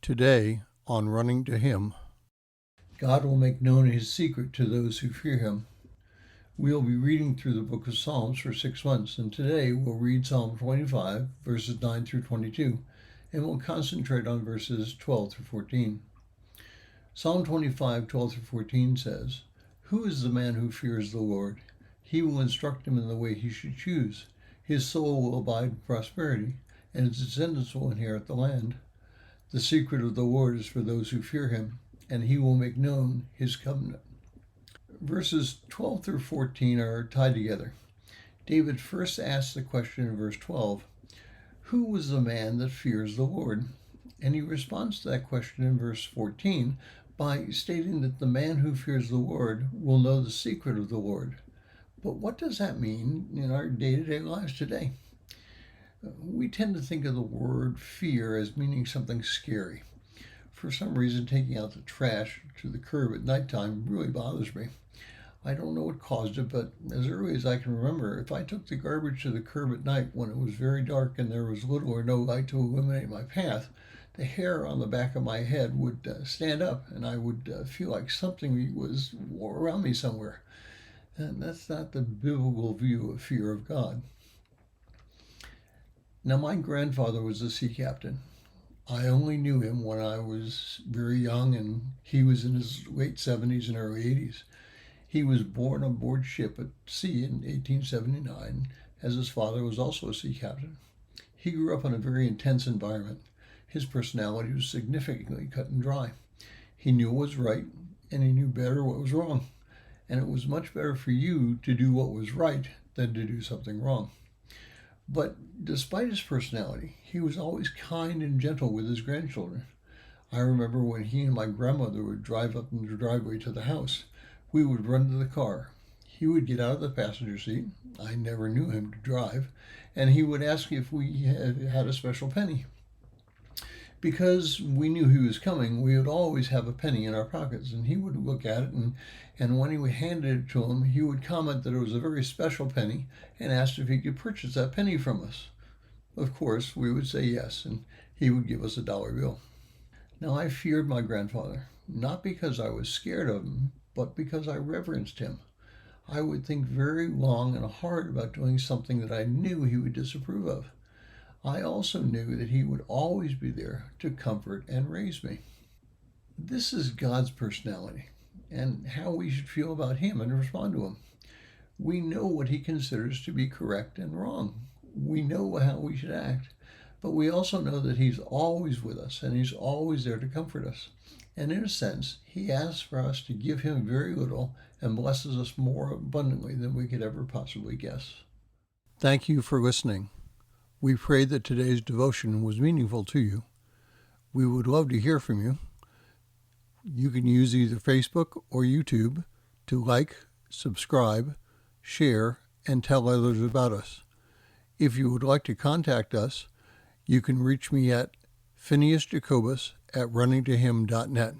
Today on Running to Him. God will make known his secret to those who fear him. We'll be reading through the book of Psalms for 6 months, and today we'll read Psalm 25, verses 9 through 22, and we'll concentrate on verses 12 through 14. Psalm 25, 12 through 14 says, "Who is the man who fears the Lord? He will instruct him in the way he should choose. His soul will abide in prosperity, and his descendants will inherit the land. The secret of the Lord is for those who fear him, and he will make known his covenant." Verses 12 through 14 are tied together. David first asks the question in verse 12, "Who was the man that fears the Lord?" And he responds to that question in verse 14 by stating that the man who fears the Lord will know the secret of the Lord. But what does that mean in our day-to-day lives today? We tend to think of the word fear as meaning something scary. For some reason, taking out the trash to the curb at nighttime really bothers me. I don't know what caused it, but as early as I can remember, if I took the garbage to the curb at night when it was very dark and there was little or no light to illuminate my path, the hair on the back of my head would stand up, and I would feel like something was around me somewhere. And that's not the biblical view of fear of God. Now, my grandfather was a sea captain. I only knew him when I was very young, and he was in his late 70s and early 80s. He was born on board ship at sea in 1879, as his father was also a sea captain. He grew up in a very intense environment. His personality was significantly cut and dry. He knew what was right, and he knew better what was wrong. And it was much better for you to do what was right than to do something wrong. But despite his personality, he was always kind and gentle with his grandchildren. I remember when he and my grandmother would drive up in the driveway to the house, we would run to the car. He would get out of the passenger seat. I never knew him to drive, and he would ask if we had a special penny. Because we knew he was coming, we would always have a penny in our pockets, and he would look at it, and when he handed it to him, he would comment that it was a very special penny and asked if he could purchase that penny from us. Of course, we would say yes, and he would give us a dollar bill. Now, I feared my grandfather, not because I was scared of him, but because I reverenced him. I would think very long and hard about doing something that I knew he would disapprove of. I also knew that he would always be there to comfort and raise me. This is God's personality and how we should feel about him and respond to him. We know what he considers to be correct and wrong. We know how we should act, but we also know that he's always with us and he's always there to comfort us. And in a sense, he asks for us to give him very little and blesses us more abundantly than we could ever possibly guess. Thank you for listening. We pray that today's devotion was meaningful to you. We would love to hear from you. You can use either Facebook or YouTube to like, subscribe, share, and tell others about us. If you would like to contact us, you can reach me at phineasjacobus@runningtohim.net.